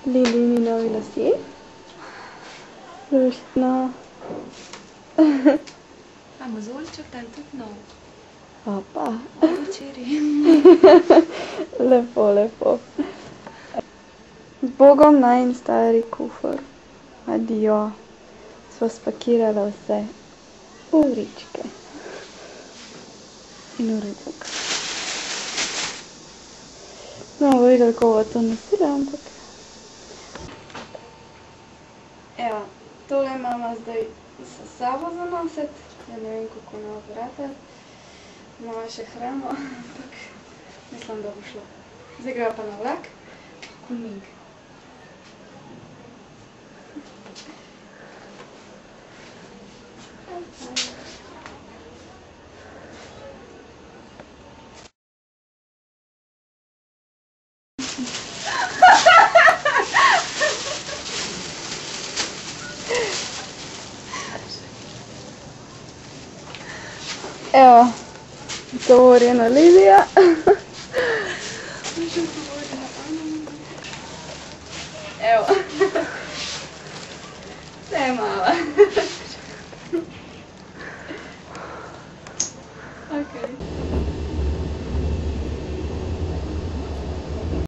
Lilini novi lasje. Luštno. A mozolček daj tudi nov. Opa. Včeraj. Lepo, lepo. Z Bogom najin stari kufer. Adijo. Sva spakirala vse. V vrečke. In v rjutek. Ne bomo videli, kako bo to nosila, ampak. Evo, tole imamo zdaj s sabo za nositi. Ja ne vem, kako ne bo ratalo. Imamo še hrano, ampak mislim, da bo šlo. Zdaj greva pa na vlak. Kunming. Evo, govorjena Lidija. Evo. Vse je mala.